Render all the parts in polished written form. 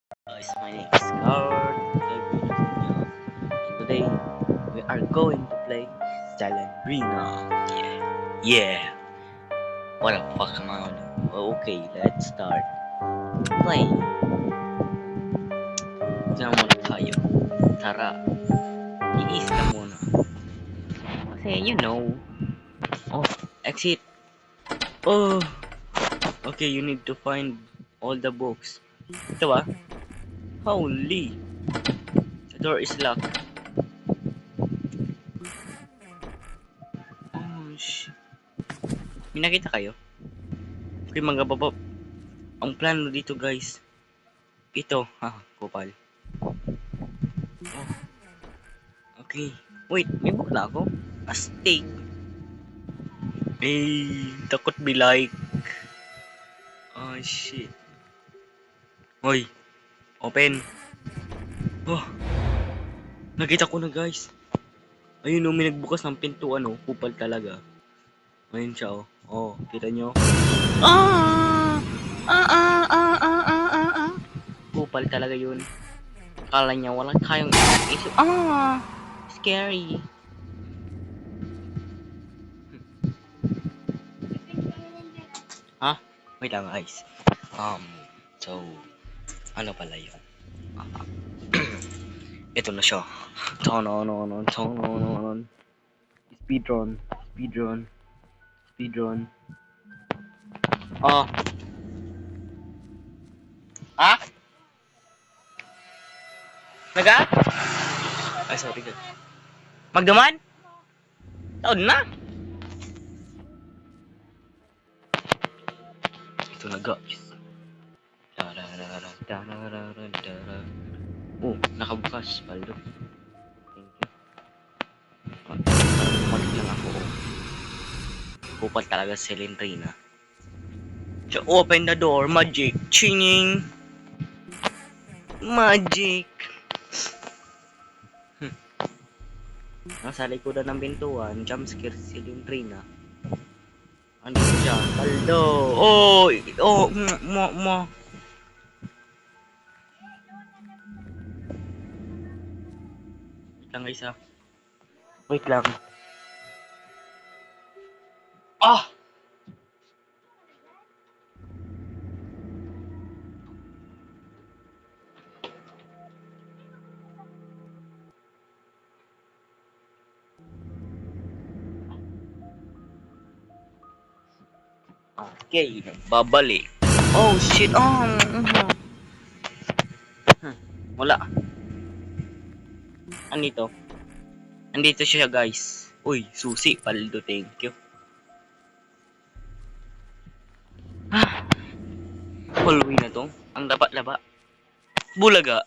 guys, my name is Carl and today we are going to play Salandrina. Yeah, what the fuck am I on? Okay, let's start playing. Diyan muna tayo. Tara, i-ease na muna. Kasi oh, exit. Oh, okay, you need to find all the books. Ito ba? Holy, the door is locked. Oh, may nakita kayo? Okay, mga baba. Ang plano dito guys, ito, kupal. Oh, okay. Wait, may book na ako? A steak. Eh, takot be like. Oh, shit. Hoy, open. Oh, nakita ko na guys. Ayun may nagbukas ng pintuan kupal talaga. Ayun siya Oh, kita nyo? Ah! Kupal talaga yun. Akala niya wala tayong isip. Scary. Ha? Wait lang guys. So, ano pala yun? Ah, ito na siya. Tonon. Speedrun. Speedrun. Oh. Ah? Naga? Ay, sorry guys. Magdaman? Taon na? Ito na guys. Oh, nakabukas. Paldo. Thank you. Parang bumalik lang ako. Kupal talaga si Lindrina. So, open the door. Magic. Chinging. Magic. Nasa likodan ng pintuan. Jumpscare si Lindrina. Andito siya. Paldo. Oh. Oh. Mo. Wait lang guys Wait lang. Ah! Okay, nagbabalik. Oh shit. Wala. Andito. Andito siya guys. Uy, susi. Paldo, thank you. Halloween na to. Ang laba-laba. Bulaga.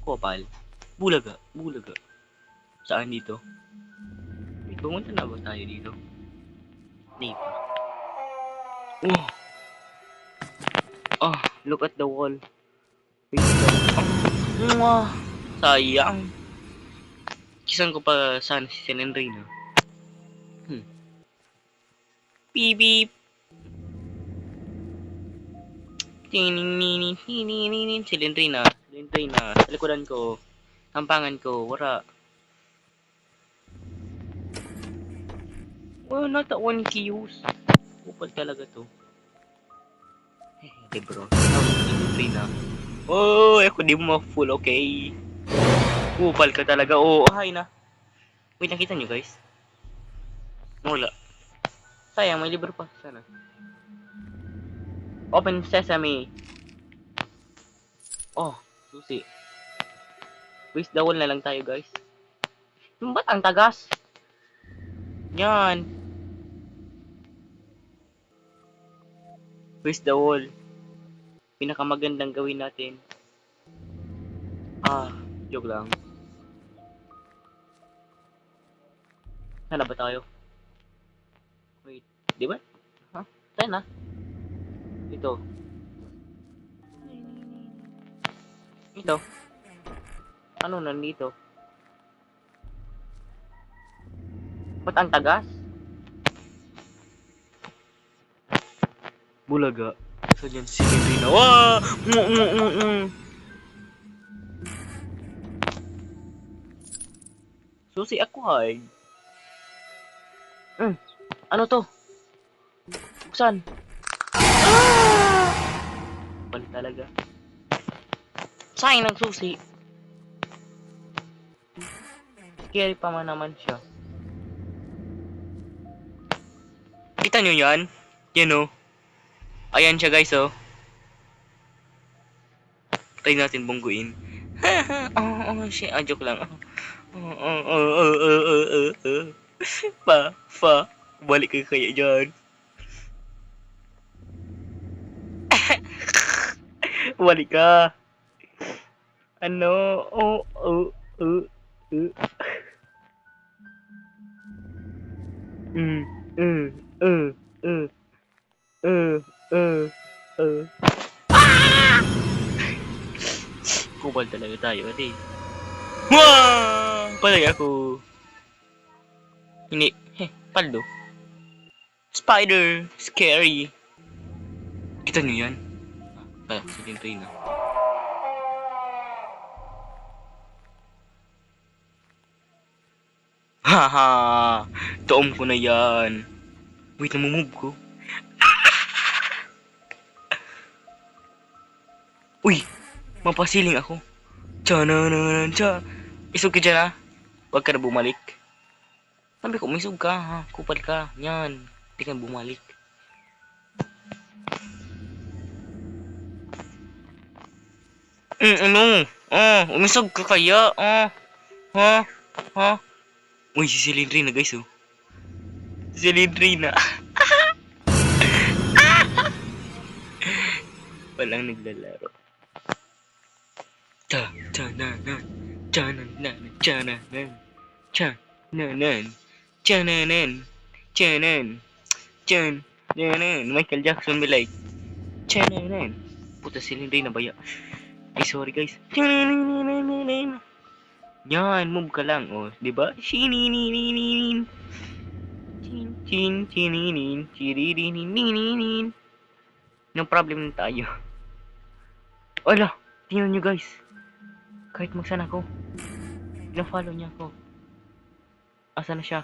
Kopal. Bulaga. Saan dito? Wait, pumunta na ba tayo dito? Hindi pa. Oh, look at the wall. Wait lang. Sayang. Kisan ko pa sana si Selendrina. Beep beep. Selendrina. Sa likodan ko. Tampangan ko. Wala. Well, not that one cues. Kupal talaga to. Hey bro. Selendrina. Oh, ako di mo full, okay. Kupal ka talaga. Oh, hi na. Wait, nakita nyo guys? Wala. Sayang, may libro pa. Sana. Open sesame. Oh, susi. Waste the wall na lang tayo guys. Ba't ang tagas? Yan. Waste the wall. Pinakamagandang gawin natin. Joke lang. Sana ba tayo? Wait, di ba? Tayo na. Ito. Ano nandito? Ba't ang tagas? Bulaga. So yan si Rina. Wow! Susi acquired. Ano to? Buksan. Balik talaga. Sayang ng susi. Scary pa man naman siya. Kita nyo yan? Yan o. Ayan siya guys oh. Try natin bungguin. Shit. Joke lang. Pa. Balik ka kaya dyan. Balik ka. Ano? Uh. Mm, mm, mm, mm, Kubal talaga tayo, ate. Wow! Palay ako. Hindi. Paldo. Spider! Scary! Kita niyo yan? Sige, tayo na. Haha! Toom ko na yan. Wait, namumove ko. Uy! Mapasiling ako. Cha. Isog ka dyan ha. Huwag ka na bumalik. Sabi ko, isog ka ha. Kupal ka. Yan. Hindi ka bumalik. Ano? Umisog ka kaya? Ha? Uy, si Celine guys oh. Celine. Walang naglalaro. Michael Jackson be like. Puta Celine na baya. Ay sorry guys. Yan, move ka lang oh, 'di ba? Chin. No problem na tayo. Wala, tingnan nyo guys. Kahit magsan ako, na-follow niya ako. Asa na siya?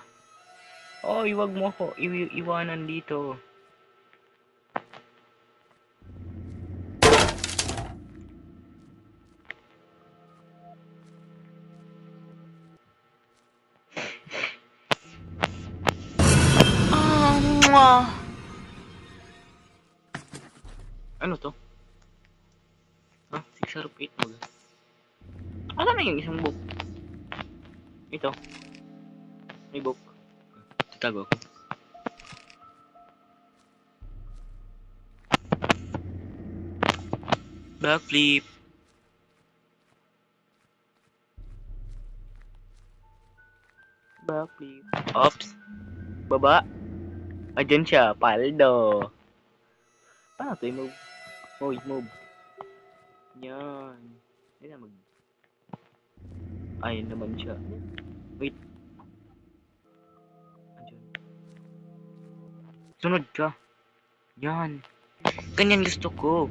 Oy, wag mo ako iwanan dito. Ano to? 608 mo. Ano na yung isang book? Ito. May book. Tatago ako. Backflip. Ops. Baba. Ayan siya. Paldo. Paano to i-move? Move. Yan. Yan na Ayun naman siya. Wait. Ayan. Sunod ka. Yan. Ganyan gusto ko.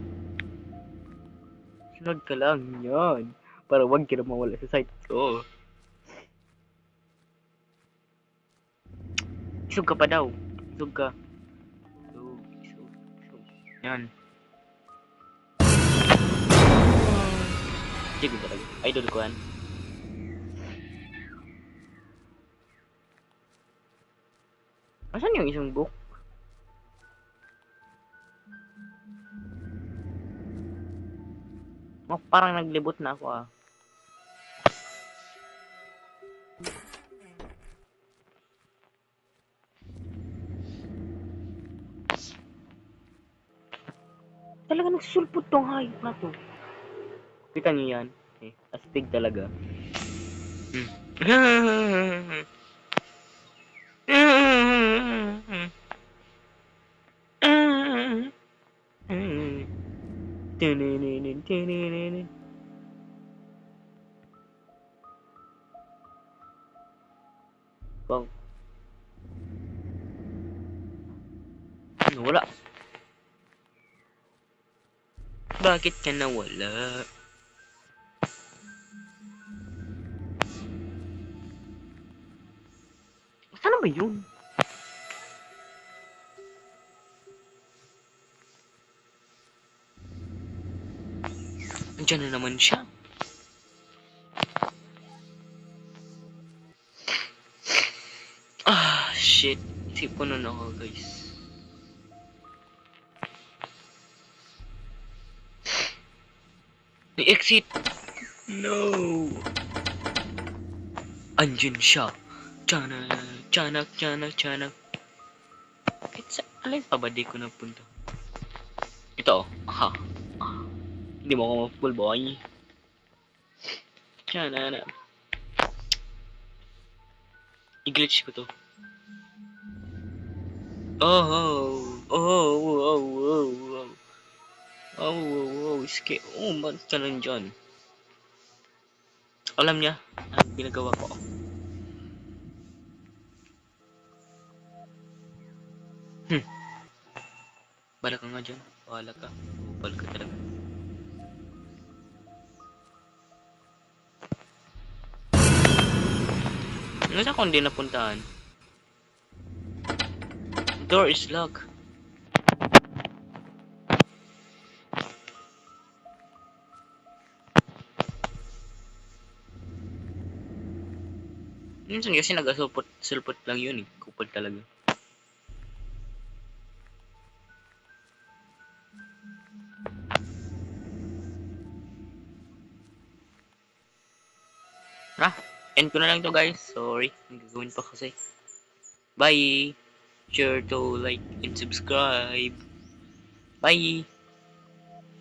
Sunod ka lang. Yan. Para wag ka na mawala sa site ko. Isog ka pa daw. Isog ka. Isog. Yan. Sige talaga. Idol ko yan. Asan yung isang book? Oh, parang naglibot na ako ah. Talaga nagsulpot tong hayop na to. Kita niyo yan? Astig talaga. Bang. Wala. Bakit ka nawala? Saan na ba yun? Andiyan na naman siya. Ah, shit. Sipon na ako, guys. May exit. No. Andiyan siya. Tiyanak, tiyanak, tiyanak, tiyanak. Alin pa ba di ko napunta? Ito, aha. Ah, hindi mo ako ma-full boy. Tiyanak. I-glitch ko to. Oh, oh, oh, oh, oh, oh. Oh, oh, oh, oh, ba't ka nandyan? Alam niya, ang ginagawa ko. Bala ka nga dyan. Bala ka. Bala ka talaga. Nasa ko hindi napuntahan? Door is locked. Minsan kasi nag-sulpot lang yun eh. Kupal talaga. End ko na lang to guys. Sorry. Nagagawin pa kasi. Bye! Sure to like and subscribe. Bye!